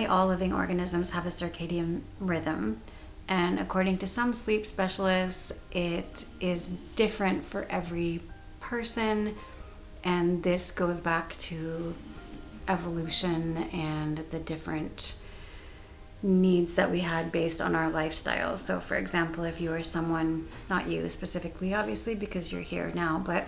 apparently all living organisms have a circadian rhythm. And according to some sleep specialists, it is different for every person. And this goes back to evolution and the different needs that we had based on our lifestyles. So for example, if you were someone, not you specifically, obviously, because you're here now, but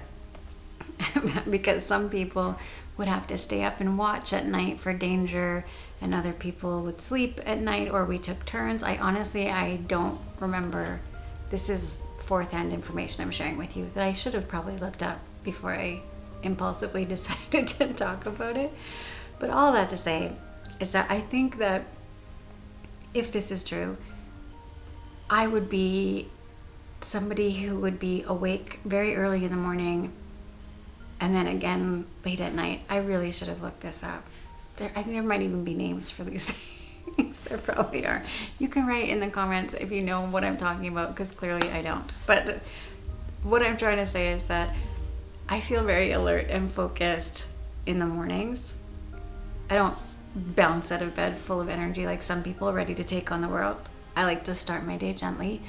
because some people would have to stay up and watch at night for danger, and other people would sleep at night, or we took turns. I don't remember. This is fourth-hand information I'm sharing with you that I should have probably looked up before I impulsively decided to talk about it. But all that to say is that I think that if this is true, I would be somebody who would be awake very early in the morning and then again late at night. I really should have looked this up. I think there might even be names for these things. There probably are. You can write in the comments if you know what I'm talking about, because clearly I don't. But what I'm trying to say is that I feel very alert and focused in the mornings. I don't bounce out of bed full of energy like some people ready to take on the world. I like to start my day gently.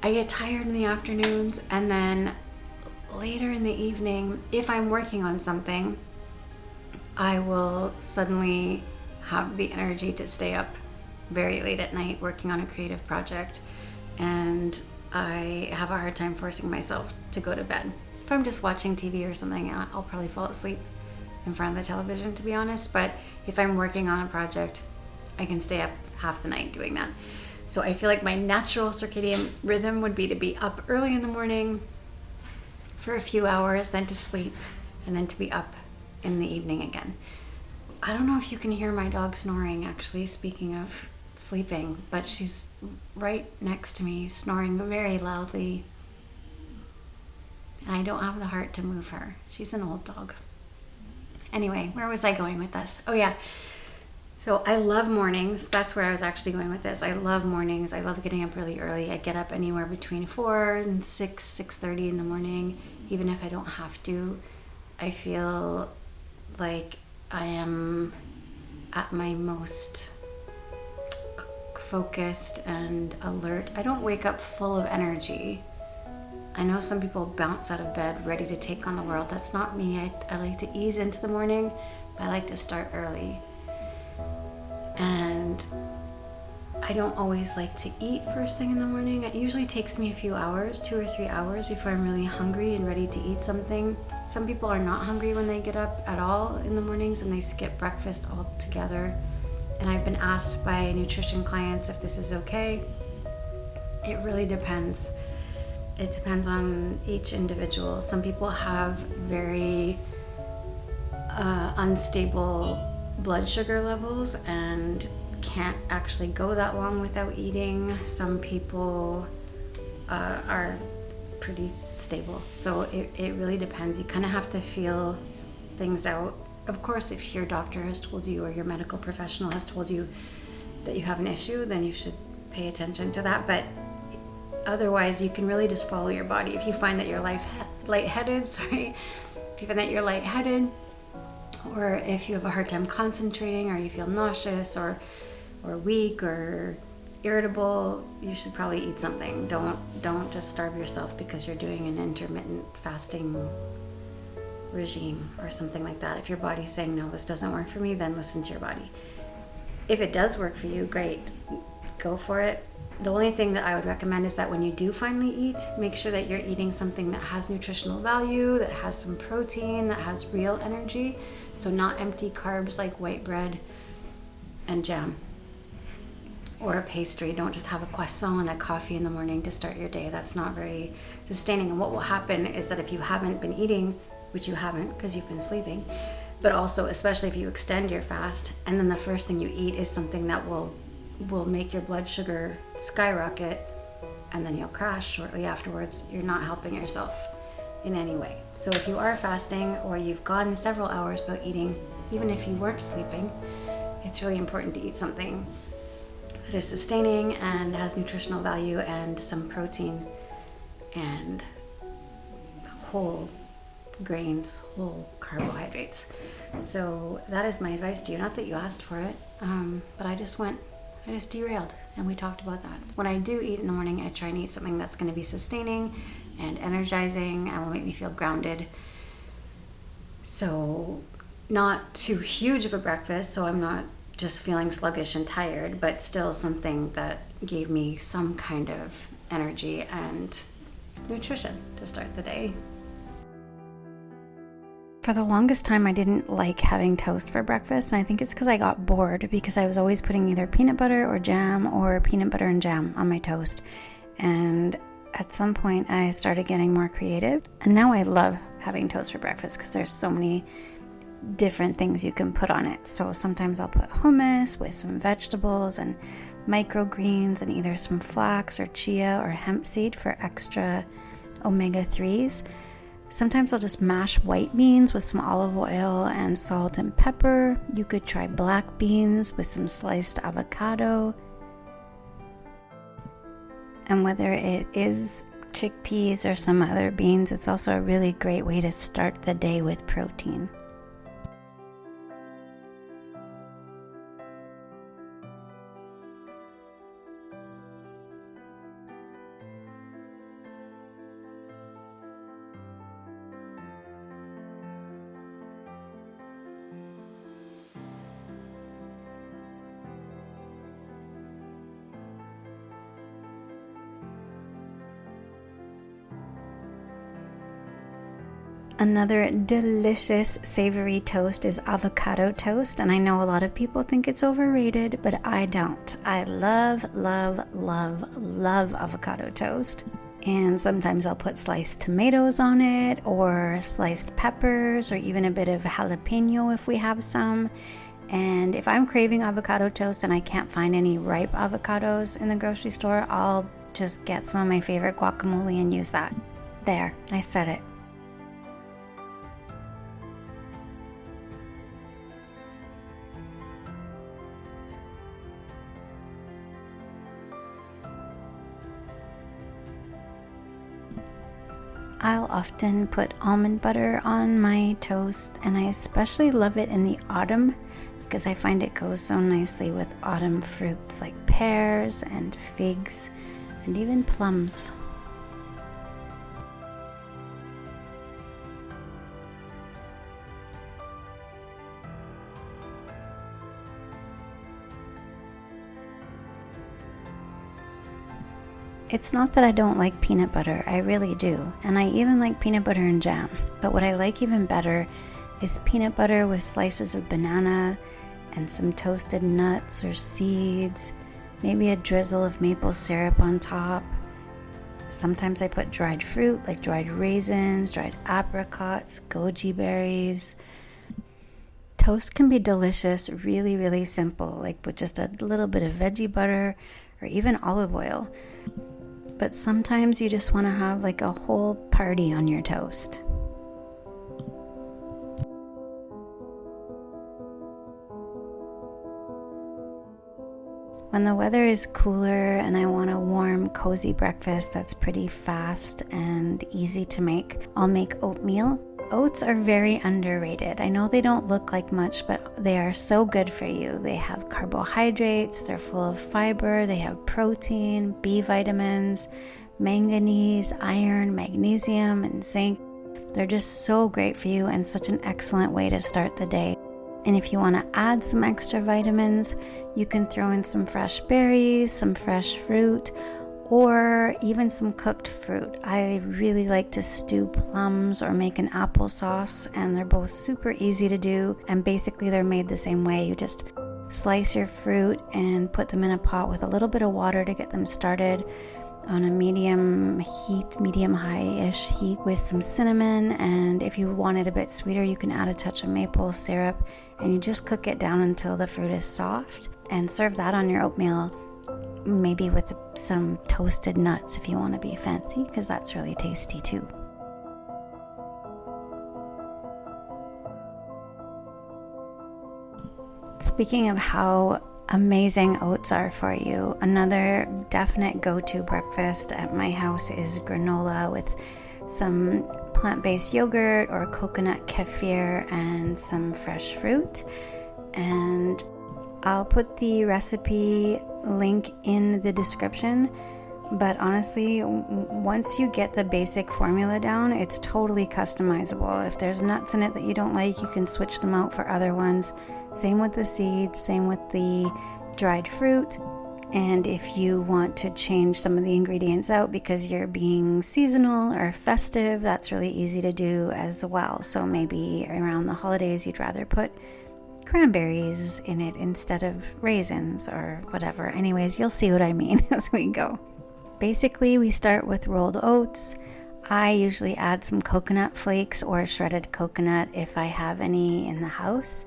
I get tired in the afternoons, and then later in the evening, if I'm working on something, I will suddenly have the energy to stay up very late at night working on a creative project, and I have a hard time forcing myself to go to bed. If I'm just watching TV or something, I'll probably fall asleep in front of the television, to be honest. But if I'm working on a project, I can stay up half the night doing that. So I feel like my natural circadian rhythm would be to be up early in the morning for a few hours, then to sleep, and then to be up in the evening again. I don't know if you can hear my dog snoring, actually, speaking of sleeping, but she's right next to me, snoring very loudly. And I don't have the heart to move her. She's an old dog. Anyway, where was I going with this? Oh yeah. So I love mornings. That's where I was actually going with this. I love mornings. I love getting up really early. I get up anywhere between 4 and 6:30 in the morning. Even if I don't have to, I feel like I am at my most focused and alert. I don't wake up full of energy. I know some people bounce out of bed ready to take on the world. That's not me. I like to ease into the morning, but I like to start early. And I don't always like to eat first thing in the morning. It usually takes me a few hours, 2 or 3 hours, before I'm really hungry and ready to eat something. Some people are not hungry when they get up at all in the mornings, and they skip breakfast altogether. And I've been asked by nutrition clients if this is okay. It really depends. It depends on each individual. Some people have very unstable blood sugar levels and can't actually go that long without eating. Some people are pretty stable. So it really depends. You kind of have to feel things out. Of course, if your doctor has told you or your medical professional has told you that you have an issue, then you should pay attention to that. But otherwise, you can really just follow your body. If you find that you're lightheaded, if you find that you're lightheaded, or if you have a hard time concentrating, or you feel nauseous or weak or irritable, you should probably eat something. Don't just starve yourself because you're doing an intermittent fasting regime or something like that. If your body's saying, no, this doesn't work for me, then listen to your body. If it does work for you, great, go for it. The only thing that I would recommend is that when you do finally eat, make sure that you're eating something that has nutritional value, that has some protein, that has real energy. So not empty carbs like white bread and jam or a pastry. Don't just have a croissant and a coffee in the morning to start your day. That's not very sustaining. And what will happen is that if you haven't been eating, which you haven't because you've been sleeping, but also especially if you extend your fast and then the first thing you eat is something that will make your blood sugar skyrocket, and then you'll crash shortly afterwards, you're not helping yourself in any way. So if you are fasting or you've gone several hours without eating, even if you weren't sleeping, it's really important to eat something that is sustaining and has nutritional value and some protein and whole grains, whole carbohydrates. So that is my advice to you. Not that you asked for it, but I just derailed, and we talked about that. When I do eat in the morning, I try and eat something that's going to be sustaining and energizing and will make me feel grounded. So not too huge of a breakfast, so I'm not just feeling sluggish and tired, but still something that gave me some kind of energy and nutrition to start the day. For the longest time, I didn't like having toast for breakfast, and I think it's because I got bored, because I was always putting either peanut butter or jam or peanut butter and jam on my toast. And at some point, I started getting more creative, and now I love having toast for breakfast because there's so many different things you can put on it. So sometimes I'll put hummus with some vegetables and microgreens and either some flax or chia or hemp seed for extra omega-3s. Sometimes I'll just mash white beans with some olive oil and salt and pepper. You could try black beans with some sliced avocado. And whether it is chickpeas or some other beans, it's also a really great way to start the day with protein. Another delicious savory toast is avocado toast, and I know a lot of people think it's overrated, but I don't. I love, love, love, love avocado toast. And sometimes I'll put sliced tomatoes on it, or sliced peppers, or even a bit of jalapeno if we have some. And if I'm craving avocado toast and I can't find any ripe avocados in the grocery store, I'll just get some of my favorite guacamole and use that. There, I said it. I'll often put almond butter on my toast, and I especially love it in the autumn because I find it goes so nicely with autumn fruits like pears and figs and even plums. It's not that I don't like peanut butter, I really do, and I even like peanut butter and jam. But what I like even better is peanut butter with slices of banana and some toasted nuts or seeds, maybe a drizzle of maple syrup on top. Sometimes I put dried fruit like dried raisins, dried apricots, goji berries. Toast can be delicious, really, really simple, like with just a little bit of veggie butter or even olive oil. But sometimes you just want to have like a whole party on your toast. When the weather is cooler and I want a warm, cozy breakfast that's pretty fast and easy to make, I'll make oatmeal. Oats are very underrated. I know they don't look like much, but they are so good for you. They have carbohydrates, they're full of fiber, they have protein, B vitamins, manganese, iron, magnesium, and zinc. They're just so great for you and such an excellent way to start the day. And if you want to add some extra vitamins, you can throw in some fresh berries, some fresh fruit, or even some cooked fruit. I really like to stew plums or make an applesauce, and they're both super easy to do, and basically they're made the same way. You just slice your fruit and put them in a pot with a little bit of water to get them started on a medium high-ish heat with some cinnamon, and if you want it a bit sweeter, you can add a touch of maple syrup, and you just cook it down until the fruit is soft, and serve that on your oatmeal, maybe with some toasted nuts if you want to be fancy, because that's really tasty too. Speaking of how amazing oats are for you, another definite go-to breakfast at my house is granola with some plant-based yogurt or coconut kefir, and some fresh fruit. And I'll put the recipe link in the description. But honestly, once you get the basic formula down, it's totally customizable. If there's nuts in it that you don't like, you can switch them out for other ones. Same with the seeds, same with the dried fruit. And if you want to change some of the ingredients out because you're being seasonal or festive, that's really easy to do as well. So maybe around the holidays, you'd rather put cranberries in it instead of raisins or whatever. Anyways, you'll see what I mean as we go. Basically, we start with rolled oats. I usually add some coconut flakes or shredded coconut if I have any in the house.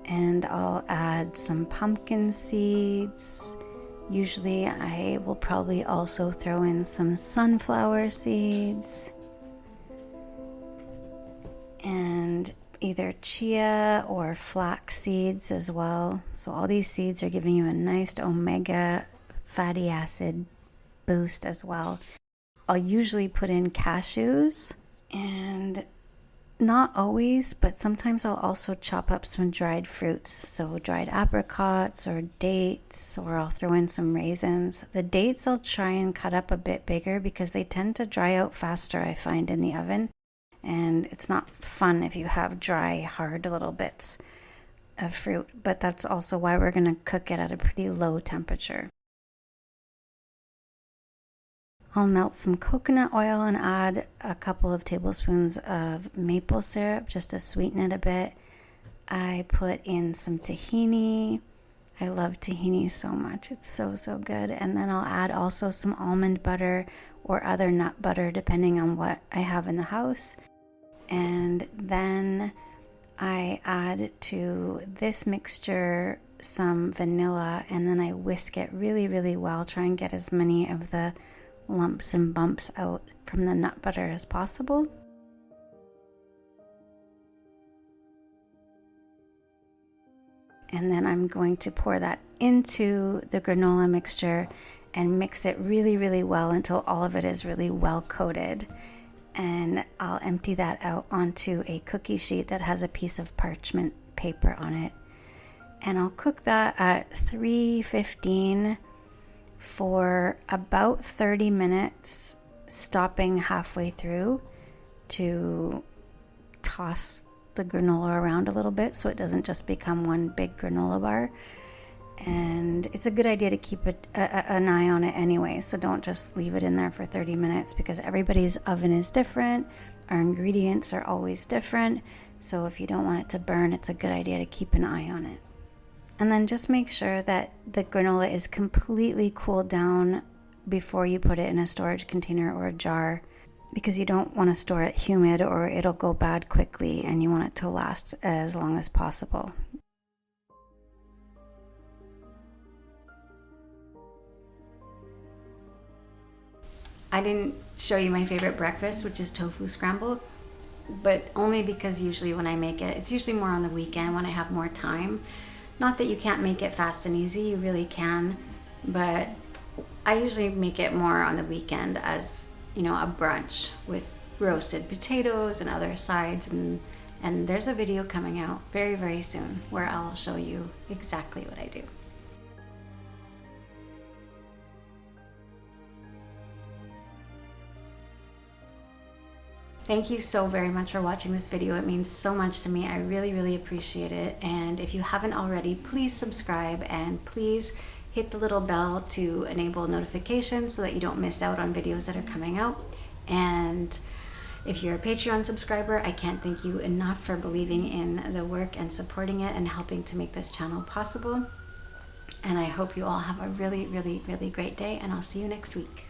And I'll add some pumpkin seeds. Usually I will probably also throw in some sunflower seeds. And either chia or flax seeds as well. So all these seeds are giving you a nice omega fatty acid boost as well. I'll usually put in cashews, and not always, but sometimes I'll also chop up some dried fruits, so dried apricots or dates, or I'll throw in some raisins. The dates I'll try and cut up a bit bigger because they tend to dry out faster, I find, in the oven, and it's not fun if you have dry, hard little bits of fruit, but that's also why we're going to cook it at a pretty low temperature. I'll melt some coconut oil and add a couple of tablespoons of maple syrup just to sweeten it a bit. I put in some tahini. I love tahini so much. It's so, so good. And then I'll add also some almond butter or other nut butter depending on what I have in the house. And then I add to this mixture some vanilla, and then I whisk it really, really well. Try and get as many of the lumps and bumps out from the nut butter as possible. And then I'm going to pour that into the granola mixture and mix it really, really well until all of it is really well coated. And I'll empty that out onto a cookie sheet that has a piece of parchment paper on it. And I'll cook that at 315 for about 30 minutes, stopping halfway through to toss the granola around a little bit so it doesn't just become one big granola bar. And it's a good idea to keep an eye on it anyway, so don't just leave it in there for 30 minutes because everybody's oven is different. Our ingredients are always different, so if you don't want it to burn, it's a good idea to keep an eye on it. And then just make sure that the granola is completely cooled down before you put it in a storage container or a jar, because you don't want to store it humid or it'll go bad quickly, and you want it to last as long as possible. I didn't show you my favorite breakfast, which is tofu scramble, but only because usually when I make it, it's usually more on the weekend when I have more time. Not that you can't make it fast and easy, you really can, but I usually make it more on the weekend as, you know, a brunch with roasted potatoes and other sides, and there's a video coming out very, very soon where I'll show you exactly what I do. Thank you so very much for watching this video. It means so much to me. I really, really appreciate it. And if you haven't already, please subscribe and please hit the little bell to enable notifications so that you don't miss out on videos that are coming out. And if you're a Patreon subscriber, I can't thank you enough for believing in the work and supporting it and helping to make this channel possible. And I hope you all have a really, really, really great day, and I'll see you next week.